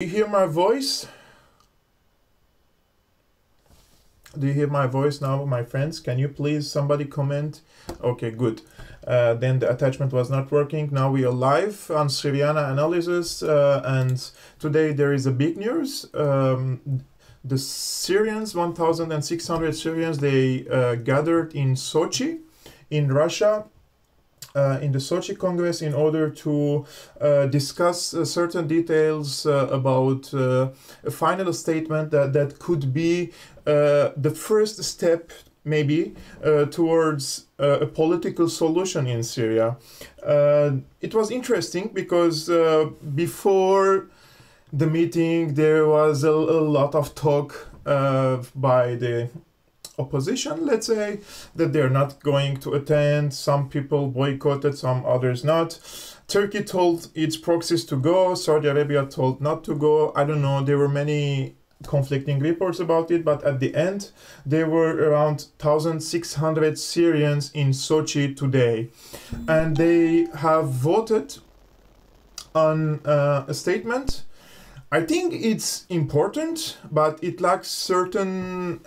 Do you hear my voice? Do you hear my voice now, my friends? Can you please somebody comment? Okay, good. Then the attachment was not working. Now we are live on Syrian analysis, and today there is a big news. The Syrians, 1,600 Syrians, they gathered in Sochi, in Russia, in the Sochi Congress in order to discuss certain details about a final statement that could be the first step maybe towards a political solution in Syria. It was interesting because before the meeting there was a lot of talk by the opposition, let's say, that they're not going to attend. Some people boycotted, some others not. Turkey told its proxies to go, Saudi Arabia told not to go. I don't know, there were many conflicting reports about it, but at the end there were around 1,600 Syrians in Sochi today, and they have voted on a statement. I think it's important, but it lacks certain,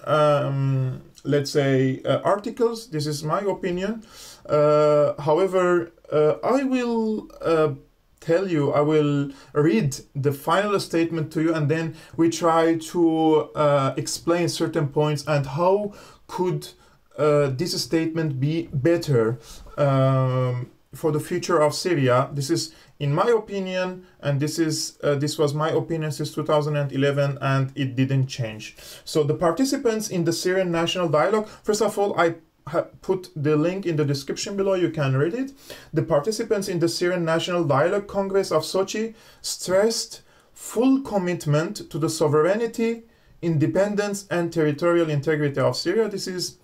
let's say, articles. This is my opinion. However, I will tell you, I will read the final statement to you, and then we try to explain certain points and how could this statement be better for the future of Syria. This is, in my opinion, and this was my opinion since 2011, and it didn't change. So the participants in the Syrian National Dialogue, first of all, I put the link in the description below, you can read it. The participants in the Syrian National Dialogue Congress of Sochi stressed full commitment to the sovereignty, independence, and territorial integrity of Syria. This is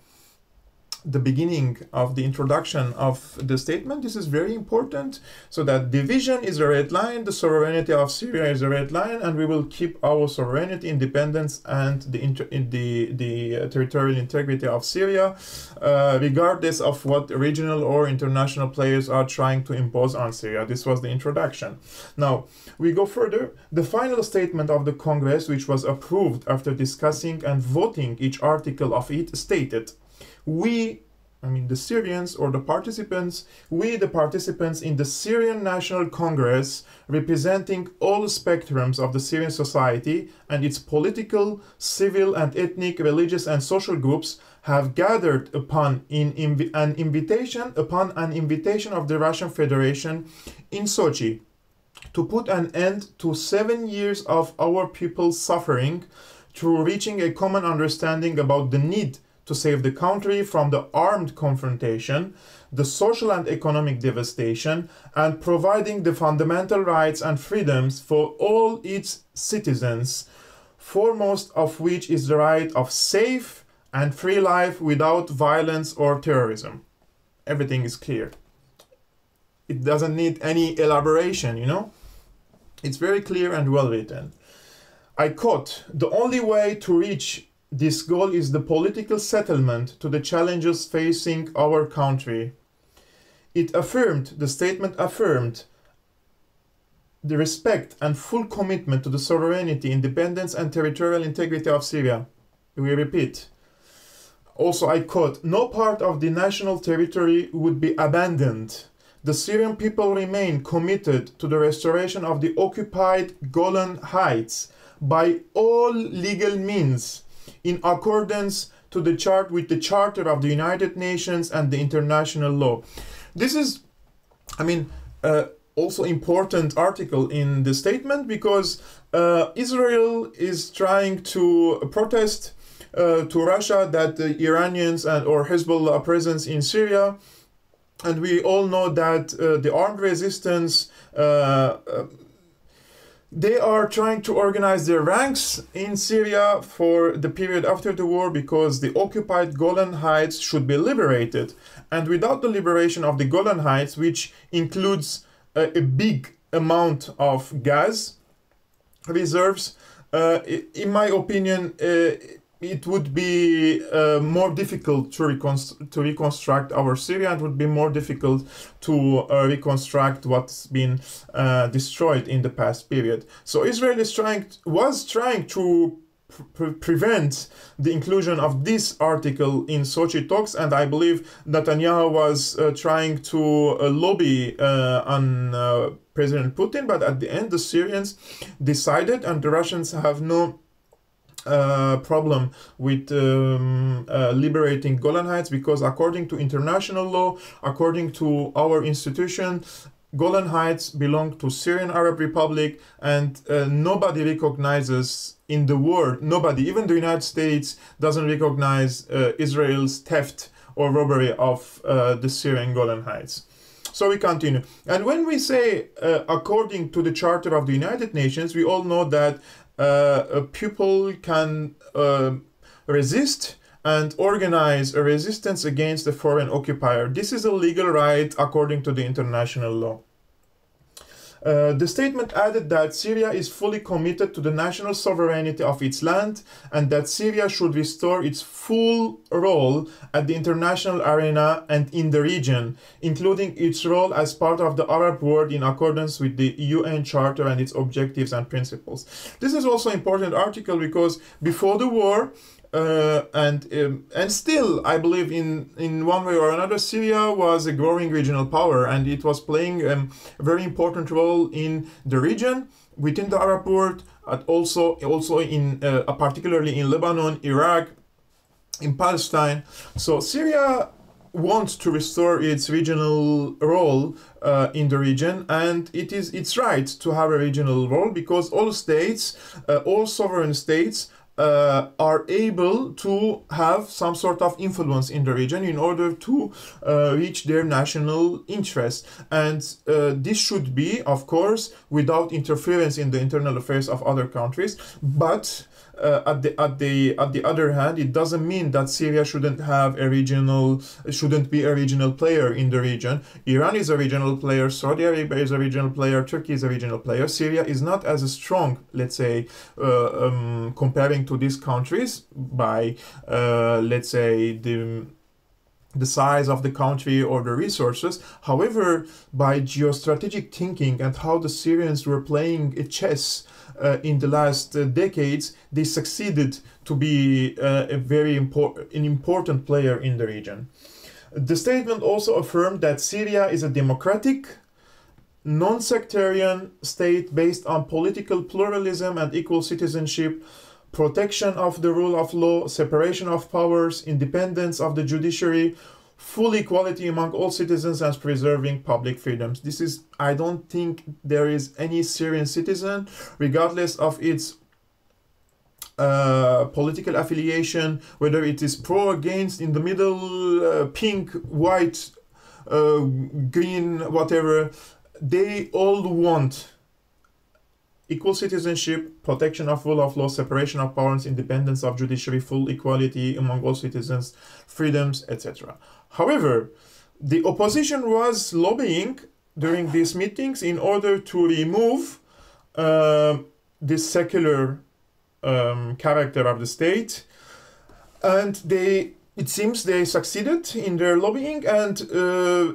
the beginning of the introduction of the statement. This is very important. So that division is a red line, the sovereignty of Syria is a red line, and we will keep our sovereignty, independence, and the territorial integrity of Syria, regardless of what regional or international players are trying to impose on Syria. This was the introduction. Now, we go further. The final statement of the Congress, which was approved after discussing and voting each article of it, stated, we, I mean the Syrians or the participants, we the participants in the Syrian National Congress, representing all spectrums of the Syrian society and its political, civil and ethnic, religious and social groups, have gathered upon an invitation of the Russian Federation in Sochi to put an end to 7 years of our people's suffering through reaching a common understanding about the need to save the country from the armed confrontation, the social and economic devastation, and providing the fundamental rights and freedoms for all its citizens, foremost of which is the right of safe and free life without violence or terrorism. Everything is clear. It doesn't need any elaboration, you know? It's very clear and well written. I quote, "The only way to reach this goal is the political settlement to the challenges facing our country." It affirmed, the statement affirmed, the respect and full commitment to the sovereignty, independence and territorial integrity of Syria. We repeat. Also, I quote, "No part of the national territory would be abandoned. The Syrian people remain committed to the restoration of the occupied Golan Heights by all legal means, in accordance to the with the Charter of the United Nations and the international law." This is, I mean, also important article in the statement, because Israel is trying to protest to Russia that the Iranians or Hezbollah presence in Syria, and we all know that the armed resistance, they are trying to organize their ranks in Syria for the period after the war, because the occupied Golan Heights should be liberated. And without the liberation of the Golan Heights, which includes a big amount of gas reserves, in my opinion, it would be more difficult to reconstruct our Syria. It would be more difficult to reconstruct what's been destroyed in the past period. So Israel was trying to prevent the inclusion of this article in Sochi talks, and I believe Netanyahu was trying to lobby on President Putin, but at the end the Syrians decided, and the Russians have no problem with liberating Golan Heights, because according to international law, according to our institution, Golan Heights belong to Syrian Arab Republic, and nobody recognizes in the world, nobody, even the United States, doesn't recognize Israel's theft or robbery of the Syrian Golan Heights. So we continue. And when we say according to the Charter of the United Nations, we all know that a people can resist and organize a resistance against a foreign occupier. This is a legal right according to the international law. The statement added that Syria is fully committed to the national sovereignty of its land, and that Syria should restore its full role at the international arena and in the region, including its role as part of the Arab world in accordance with the UN Charter and its objectives and principles. This is also an important article because before the war, and still, I believe in one way or another, Syria was a growing regional power, and it was playing a very important role in the region, within the Arab world, and also in particularly in Lebanon, Iraq, in Palestine. So Syria wants to restore its regional role in the region, and it's right to have a regional role because all states, all sovereign states, are able to have some sort of influence in the region in order to reach their national interests. And this should be, of course, without interference in the internal affairs of other countries. But at the other hand, it doesn't mean that Syria shouldn't be a regional player in the region. Iran is a regional player, Saudi Arabia is a regional player, Turkey is a regional player. Syria is not as strong, let's say, comparing to these countries by, let's say, the size of the country or the resources. However, by geostrategic thinking and how the Syrians were playing a chess in the last decades, they succeeded to be an important player in the region. The statement also affirmed that Syria is a democratic, non-sectarian state based on political pluralism and equal citizenship, protection of the rule of law, separation of powers, independence of the judiciary, full equality among all citizens, and preserving public freedoms. This is, I don't think there is any Syrian citizen, regardless of its political affiliation, whether it is pro, against, in the middle, pink, white, green, whatever, they all want equal citizenship, protection of rule of law, separation of powers, independence of judiciary, full equality among all citizens, freedoms, etc. However, the opposition was lobbying during these meetings in order to remove this secular character of the state, and it seems they succeeded in their lobbying, and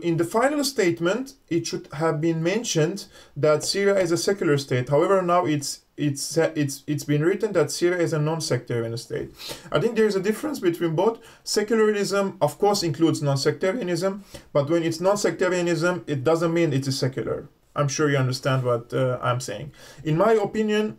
in the final statement it should have been mentioned that Syria is a secular state. However, now it's been written that Syria is a non-sectarian state. I think there is a difference between both. Secularism, of course, includes non-sectarianism, but when it's non-sectarianism, it doesn't mean it is secular. I'm sure you understand what I'm saying. In my opinion,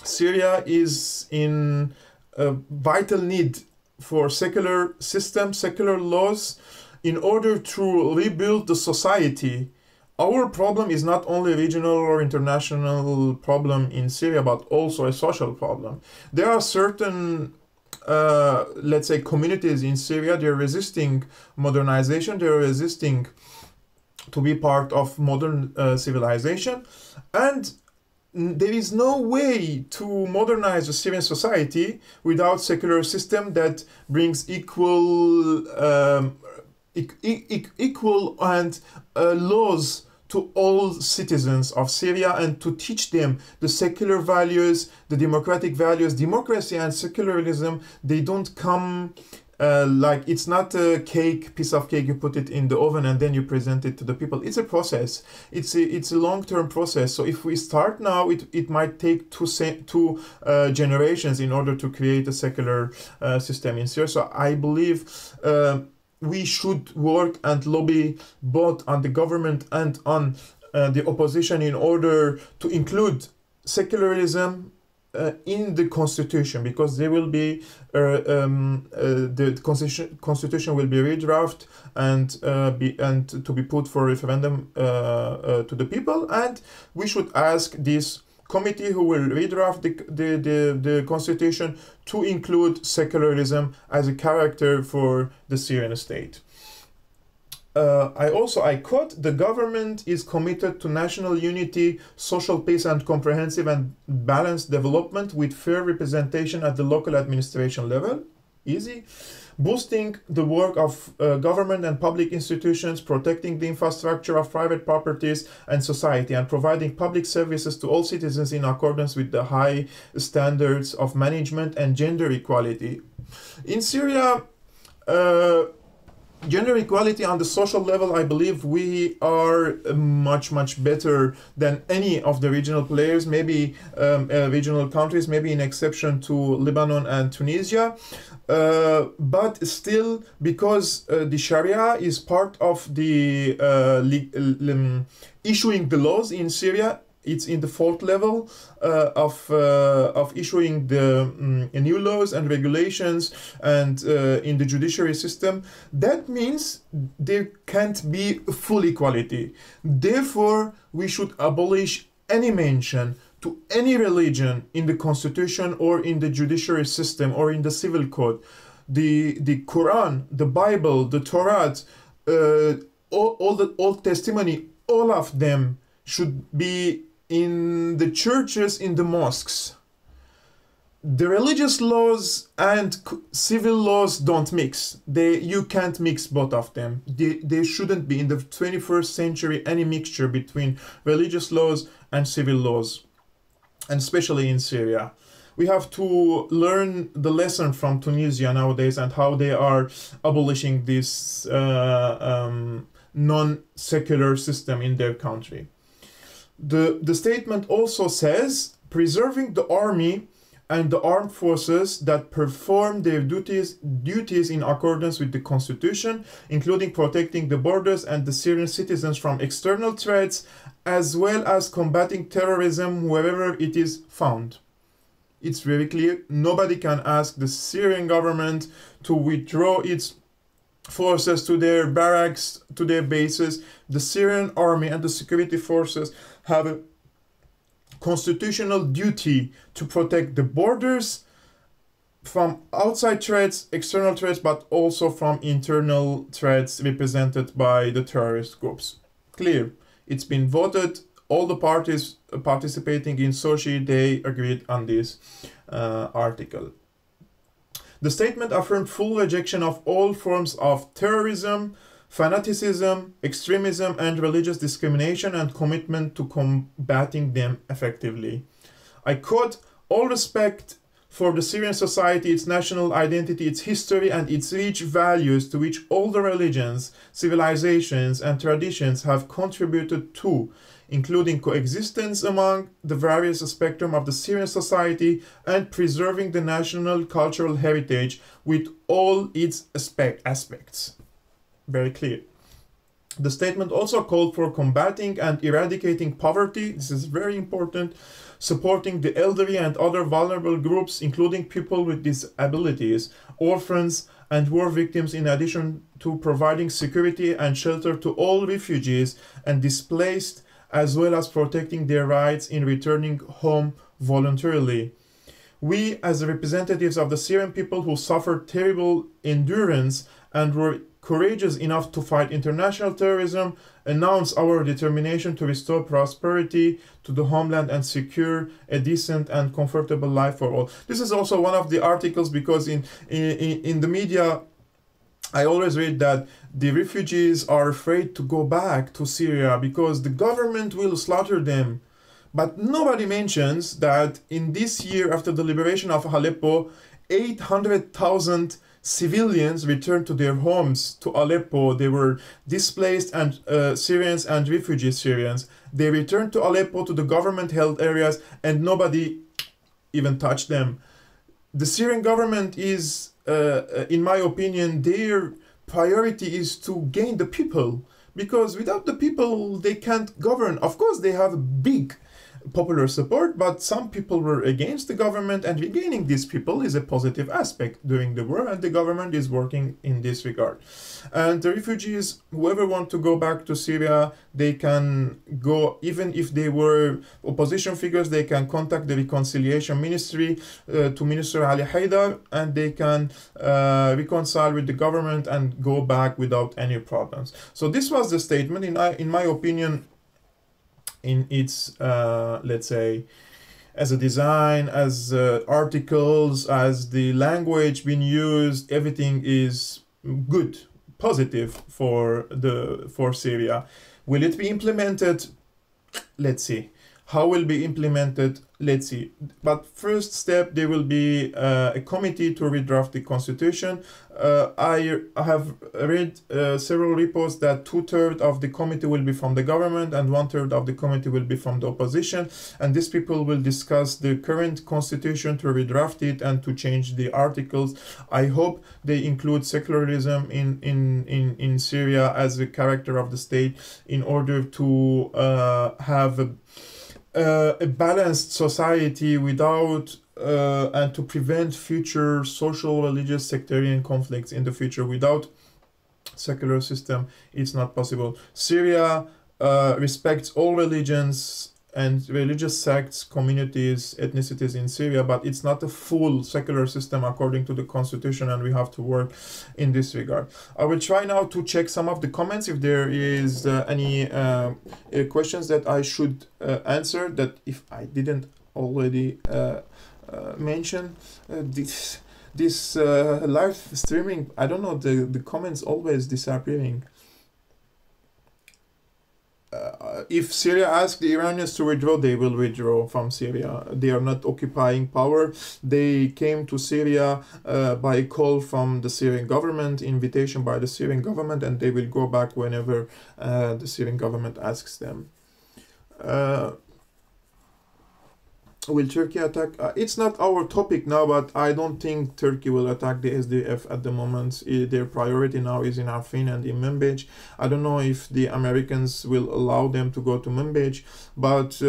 Syria is in a vital need for secular system, secular laws, in order to rebuild the society. Our problem is not only a regional or international problem in Syria, but also a social problem. There are certain, let's say, communities in Syria, they're resisting modernization, they're resisting to be part of modern civilization, and there is no way to modernize the Syrian society without secular system that brings equal and laws to all citizens of Syria and to teach them the secular values, the democratic values. Democracy and secularism, they don't come like, it's not a piece of cake, you put it in the oven and then you present it to the people. It's a process. It's a long-term process. So if we start now, it might take two generations in order to create a secular system in Syria. So I believe we should work and lobby both on the government and on the opposition in order to include secularism in the constitution, because there will be the constitution will be redrafted and to be put for referendum to the people, and we should ask this committee who will redraft the constitution to include secularism as a character for the Syrian state. I quote, the government is committed to national unity, social peace and comprehensive and balanced development with fair representation at the local administration level. Easy. Boosting the work of government and public institutions, protecting the infrastructure of private properties and society, and providing public services to all citizens in accordance with the high standards of management and gender equality. In Syria, gender equality on the social level, I believe we are much better than any of the regional players, maybe regional countries, maybe in exception to Lebanon and Tunisia. But still, because the Sharia is part of the issuing the laws in Syria, it's in the fourth level of issuing the new laws and regulations and in the judiciary system. That means there can't be full equality. Therefore, we should abolish any mention to any religion in the constitution or in the judiciary system or in the civil code. The Quran, the Bible, the Torah, all the Old Testimony, all of them should be in the churches, in the mosques. The religious laws and civil laws don't mix. You can't mix both of them. There shouldn't be in the 21st century any mixture between religious laws and civil laws, and especially in Syria. We have to learn the lesson from Tunisia nowadays and how they are abolishing this non-secular system in their country. The statement also says, preserving the army and the armed forces that perform their duties in accordance with the constitution, including protecting the borders and the Syrian citizens from external threats, as well as combating terrorism wherever it is found. It's very clear. Nobody can ask the Syrian government to withdraw its forces to their barracks, to their bases. The Syrian army and the security forces have a constitutional duty to protect the borders from outside threats, external threats, but also from internal threats represented by the terrorist groups. Clear. It's been voted. All the parties participating in Sochi, they agreed on this article. The statement affirmed full rejection of all forms of terrorism, fanaticism, extremism, and religious discrimination, and commitment to combating them effectively. I quote, all respect for the Syrian society, its national identity, its history, and its rich values to which all the religions, civilizations, and traditions have contributed to, including coexistence among the various spectrum of the Syrian society and preserving the national cultural heritage with all its aspects. Very clear. The statement also called for combating and eradicating poverty. This is very important. Supporting the elderly and other vulnerable groups, including people with disabilities, orphans, and war victims, in addition to providing security and shelter to all refugees and displaced, as well as protecting their rights in returning home voluntarily. We, as representatives of the Syrian people who suffered terrible endurance and were courageous enough to fight international terrorism, announce our determination to restore prosperity to the homeland and secure a decent and comfortable life for all. This is also one of the articles, because in the media I always read that the refugees are afraid to go back to Syria because the government will slaughter them. But nobody mentions that in this year, after the liberation of Aleppo, 800,000 civilians returned to their homes to Aleppo. They were displaced and Syrians and refugee Syrians. They returned to Aleppo to the government held areas and nobody even touched them. The Syrian government is, in my opinion, their priority is to gain the people, because without the people they can't govern. Of course, they have big popular support, but some people were against the government, and regaining these people is a positive aspect during the war, and the government is working in this regard. And the refugees, whoever want to go back to Syria, they can go. Even if they were opposition figures, they can contact the reconciliation ministry, to Minister Ali Haidar, and they can reconcile with the government and go back without any problems. So this was the statement. In my opinion, in its let's say, as a design, as articles, as the language being used, everything is good, positive for Syria. Will it be implemented? Let's see. How will be implemented? Let's see. But first step, there will be a committee to redraft the constitution. I have read several reports that 2/3 of the committee will be from the government and 1/3 of the committee will be from the opposition. And these people will discuss the current constitution to redraft it and to change the articles. I hope they include secularism in Syria as a character of the state, in order to have a balanced society without and to prevent future social, religious, sectarian conflicts in the future. Without secular system, it's not possible. Syria respects all religions and religious sects, communities, ethnicities in Syria, but it's not a full secular system according to the constitution, and we have to work in this regard. I will try now to check some of the comments if there is any questions that I should answer, that if I didn't already mention. This live streaming, I don't know, the comments always disappearing. If Syria asks the Iranians to withdraw, they will withdraw from Syria. They are not occupying power. They came to Syria by a call from the Syrian government, invitation by the Syrian government, and they will go back whenever the Syrian government asks them. Will Turkey attack? It's not our topic now, but I don't think Turkey will attack the SDF at the moment. Their priority now is in Afrin and in Manbij. I don't know if the Americans will allow them to go to Manbij, but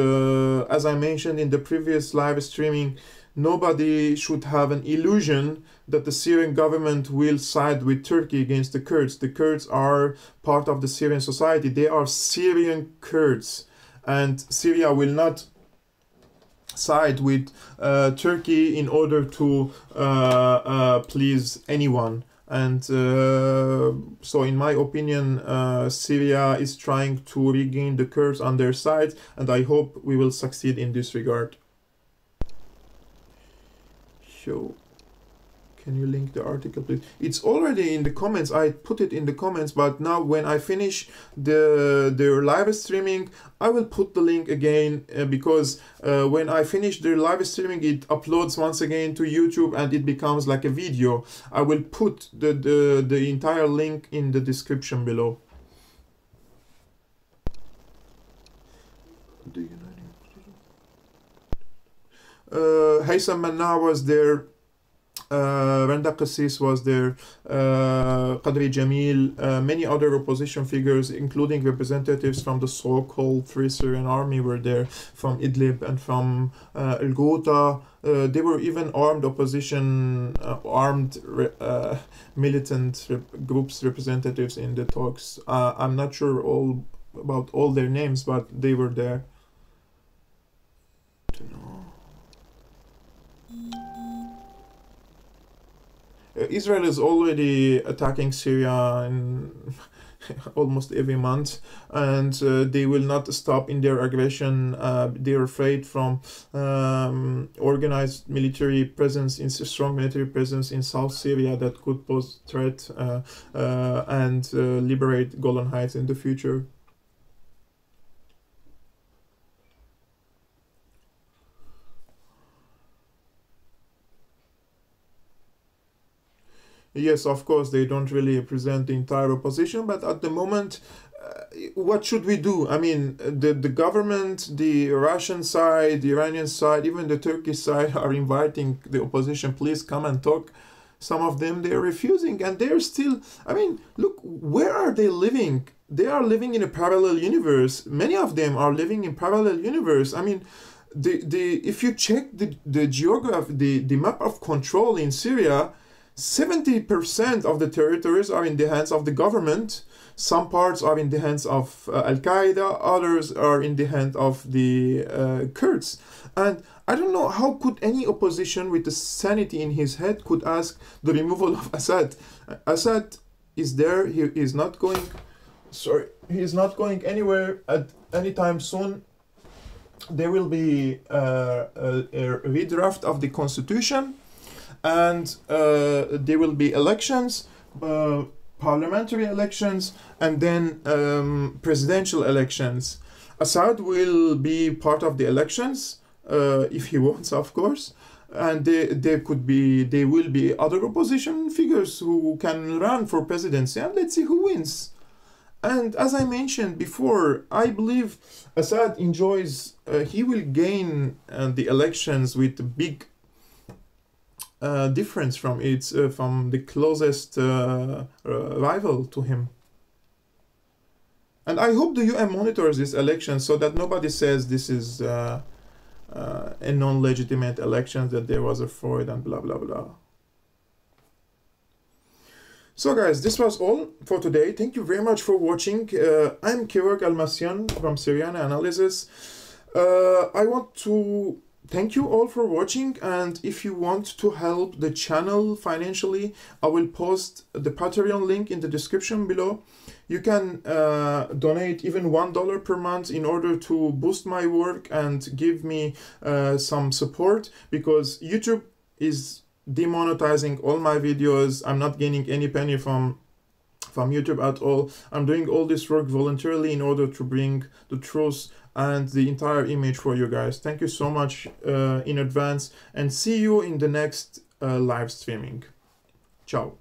as I mentioned in the previous live streaming, nobody should have an illusion that the Syrian government will side with Turkey against the Kurds. The Kurds are part of the Syrian society. They are Syrian Kurds, and Syria will not side with Turkey in order to please anyone. And so in my opinion, Syria is trying to regain the Kurds on their side, and I hope we will succeed in this regard. So can you link the article, please? It's already in the comments. I put it in the comments, but now when I finish the live streaming, I will put the link again, because when I finish the live streaming, it uploads once again to YouTube and it becomes like a video. I will put the entire link in the description below. Haysam Manna was there. Randa Qassis was there, Qadri Jamil, many other opposition figures, including representatives from the so-called Free Syrian Army were there, from Idlib and from Al-Ghouta. There were even armed opposition, militant groups representatives in the talks. I'm not sure about all their names, but they were there. Israel is already attacking Syria almost every month, and they will not stop in their aggression. They're afraid from organized military presence, in strong military presence in South Syria that could pose threat and liberate Golan Heights in the future. Yes, of course, they don't really represent the entire opposition, but at the moment, what should we do? I mean, the government, the Russian side, the Iranian side, even the Turkish side are inviting the opposition, please come and talk. Some of them, they're refusing, and they're still, I mean, look, where are they living? They are living in a parallel universe. Many of them are living in parallel universe. I mean, if you check the geography, the map of control in Syria, 70% of the territories are in the hands of the government. Some parts are in the hands of Al-Qaeda, others are in the hands of the Kurds. And I don't know how could any opposition with the sanity in his head could ask the removal of Assad. Assad is there, he is not going, he is not going anywhere at any time soon. There will be a redraft of the constitution, and there will be elections, parliamentary elections, and then presidential elections. Assad will be part of the elections, if he wants, of course, and there will be other opposition figures who can run for presidency, and let's see who wins. And as I mentioned before, I believe Assad enjoys, he will gain the elections with a big difference from from the closest rival to him. And I hope the UN monitors this election so that nobody says this is a non-legitimate election, that there was a fraud and blah blah blah. So guys, this was all for today. Thank you very much for watching. I'm Kevork Almassian from Syrian Analysis. I want to thank you all for watching, and if you want to help the channel financially, I will post the Patreon link in the description below. You can donate even $1 per month in order to boost my work and give me some support, because YouTube is demonetizing all my videos. I'm not gaining any penny from YouTube at all. I'm doing all this work voluntarily in order to bring the truth and the entire image for you guys. Thank you so much in advance, and see you in the next live streaming. Ciao.